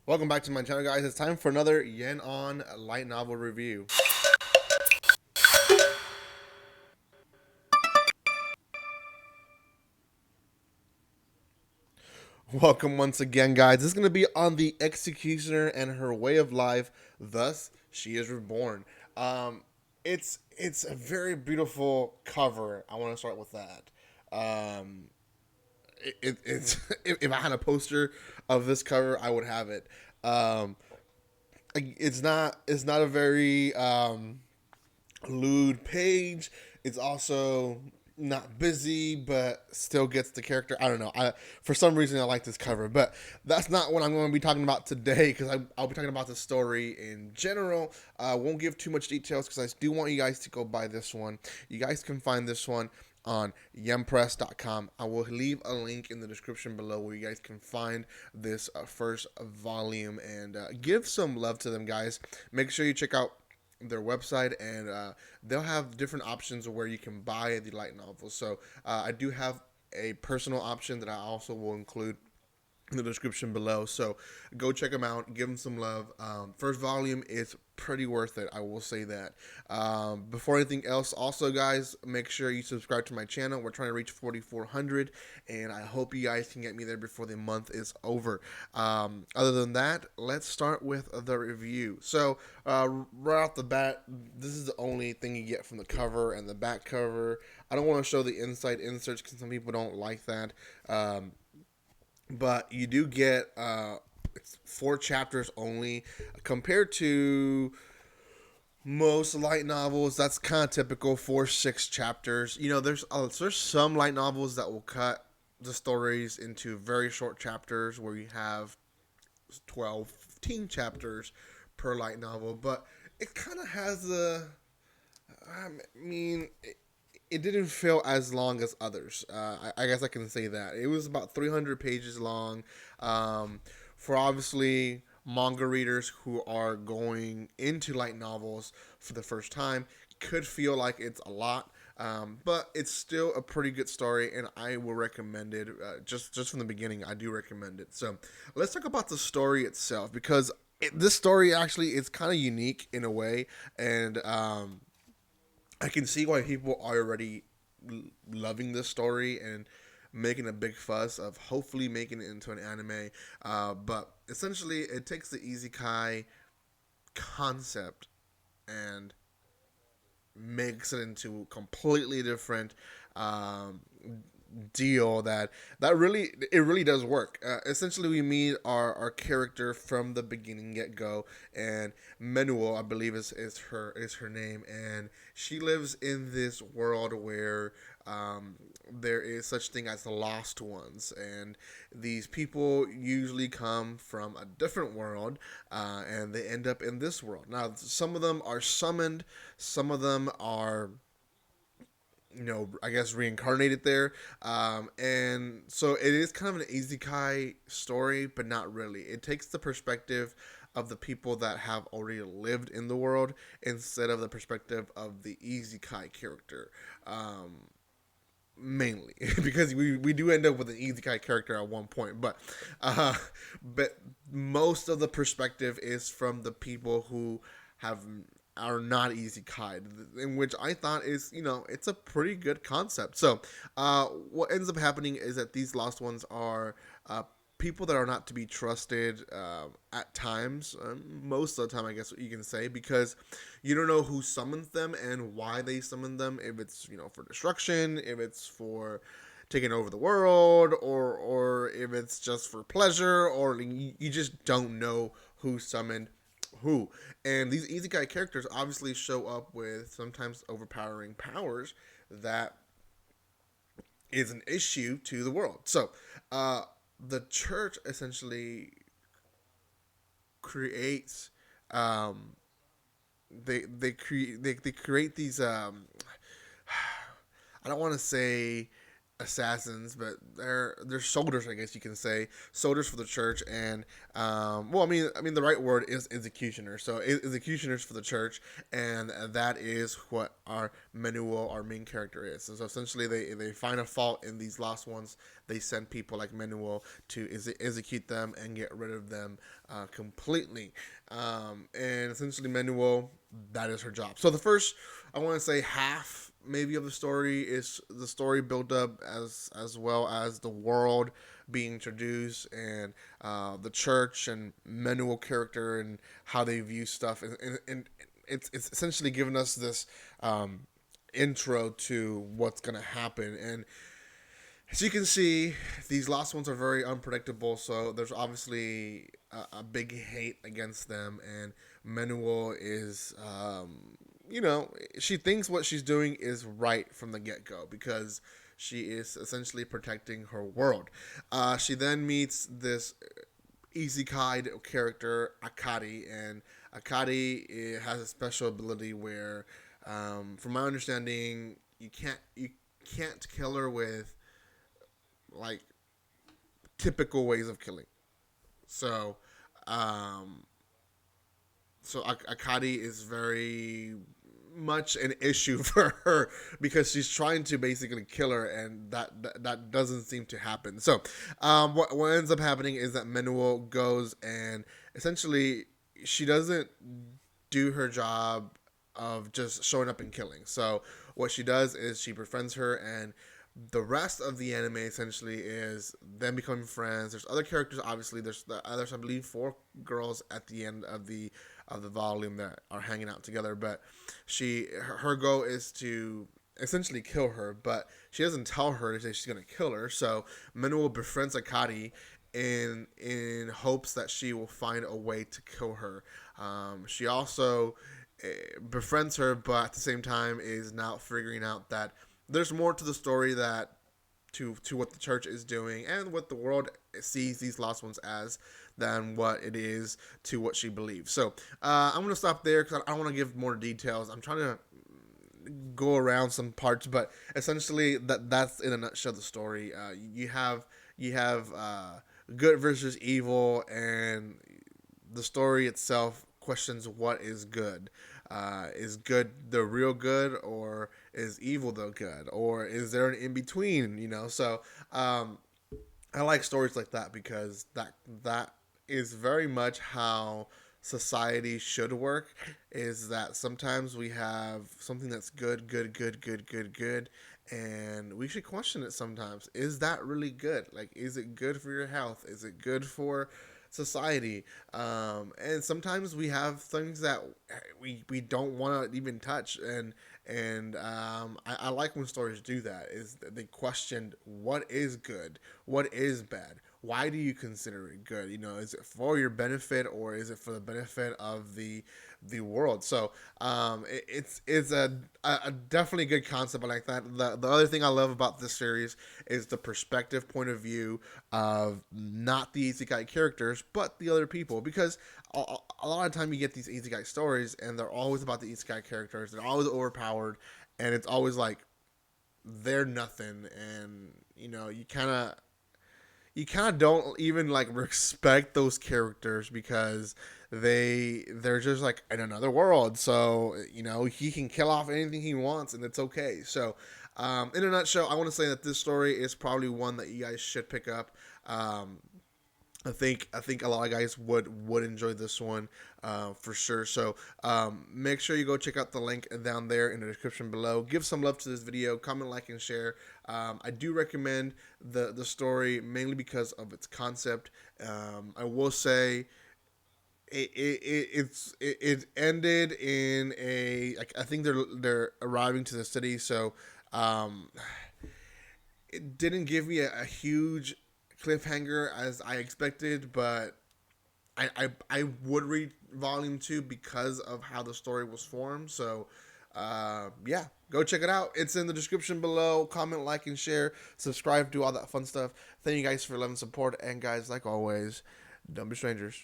Welcome back to my channel, guys. It's time for another Yen on light novel review. Welcome once again, guys. This is going to be on the Executioner and Her Way of Life. Thus, She is Reborn. Um, it's a very beautiful cover. I want to start with that. Um, it's if I had a poster of this cover, I would have it. Um, it's not a very lewd page. It's also not busy, but still gets the character. I don't know. For some reason I like this cover, but that's not what I'm going to be talking about today because I'll be talking about the story in general. I won't give too much details because I do want you guys to go buy this one. You guys can find this one on yempress.com. I will leave a link in the description below where you guys can find this first volume and give some love to them, guys. Make sure you check out their website, and they'll have different options where you can buy the light novels. So I do have a personal option that I also will include in the description below. So go check them out, give them some love. First volume is pretty worth it, I will say that. Before anything else, also, guys, make sure you subscribe to my channel. We're trying to reach 4,400, and I hope you guys can get me there before the month is over. Other than that, let's start with the review. So right off the bat, this is the only thing you get from the cover and the back cover. I don't want to show the inside inserts because some people don't like that. But you do get it's 4 chapters only compared to most light novels. That's kind of typical, 4 6 chapters. There's some light novels that will cut the stories into very short chapters where you have 12 15 chapters per light novel, but it kind of has a I mean, it didn't feel as long as others. I guess I can say that it was about 300 pages long. For obviously manga readers who are going into light novels for the first time, could feel like it's a lot. But it's still a pretty good story, and I will recommend it. Just from the beginning, I do recommend it. So let's talk about the story itself because this story actually is kind of unique in a way, and I can see why people are already loving this story and making a big fuss of hopefully making it into an anime. But essentially, it takes the isekai concept and makes it into completely different um, deal that really does work. Essentially, we meet our character from the beginning get go, and Menuo, I believe is her name, and she lives in this world where there is such thing as the lost ones, and these people usually come from a different world, and they end up in this world. Now, some of them are summoned, some of them are I guess reincarnated there. And so it is kind of an isekai story, but not really. It takes the perspective of the people that have already lived in the world instead of the perspective of the isekai character. Mainly because we do end up with an isekai character at one point, uh, but most of the perspective is from the people who have are not isekai, in which I thought is it's a pretty good concept. So what ends up happening is that these lost ones are people that are not to be trusted at times, most of the time, I guess what you can say, because you don't know who summons them and why they summon them. If it's for destruction, if it's for taking over the world, or if it's just for pleasure, or you just don't know who summoned who. And these isekai characters obviously show up with sometimes overpowering powers that is an issue to the world. So, the church essentially creates, they create these. I don't want to say assassins, but they're soldiers, I guess you can say, soldiers for the church. And well, I mean, the right word is executioners. So executioners for the church, and that is what our Menuo, our main character, is. So essentially, they find a fault in these lost ones. They send people like Menuo to execute them and get rid of them completely. And essentially, Menuo, that is her job. So the first, I want to say, half maybe of the story is the story built up, as well as the world being introduced, and the church and Menuo character and how they view stuff, and it's essentially given us this intro to what's gonna happen. And as you can see, these last ones are very unpredictable, so there's obviously a big hate against them, and Menuo is, she thinks what she's doing is right from the get go because she is essentially protecting her world. She then meets this isekai character, Akari, and Akari has a special ability where, from my understanding, you can't kill her with like typical ways of killing. So, um, Akadi is very much an issue for her because she's trying to basically kill her, and that doesn't seem to happen. So, what ends up happening is that Menuo goes and essentially she doesn't do her job of just showing up and killing. So, what she does is she befriends her, and the rest of the anime essentially is them becoming friends. There's other characters, obviously. There's I believe four girls at the end of the volume that are hanging out together. But her goal is to essentially kill her, but she doesn't tell her that she's gonna kill her. So Menuo befriends Akari in hopes that she will find a way to kill her. She also befriends her, but at the same time is now figuring out that there's more to the story, that to what the church is doing and what the world sees these lost ones as, than what it is to what she believes. So I'm gonna stop there because I don't want to give more details. I'm trying to go around some parts, but essentially that's in a nutshell the story. You have good versus evil, and the story itself questions what is good. Is good the real good, or is evil the good, or is there an in between? So I like stories like that because that is very much how society should work. Is that sometimes we have something that's good, good, good, good, good, good, and we should question it sometimes. Is that really good? Like, is it good for your health? Is it good for society? And sometimes we have things that we don't want to even touch, and I like when stories do that. Is that they questioned what is good, what is bad, why do you consider it good? Is it for your benefit, or is it for the benefit of the world? So it's a definitely good concept. I like that. The other thing I love about this series is the perspective point of view of not the isekai characters, but the other people, because a lot of time you get these isekai stories and they're always about the isekai characters. They're always overpowered, and it's always like they're nothing, and you kind of don't even like respect those characters because they're just like in another world. So he can kill off anything he wants, and it's okay. So in a nutshell, I want to say that this story is probably one that you guys should pick up. I think a lot of guys would enjoy this one for sure. So make sure you go check out the link down there in the description below. Give some love to this video. Comment, like, and share. I do recommend the story mainly because of its concept. I will say it ended in I think they're arriving to the city. So it didn't give me a huge cliffhanger as I expected, but I would read volume 2 because of how the story was formed. So yeah, go check it out. It's in the description below. Comment, like, and share. Subscribe, do all that fun stuff. Thank you guys for loving support, and guys, like always, don't be strangers.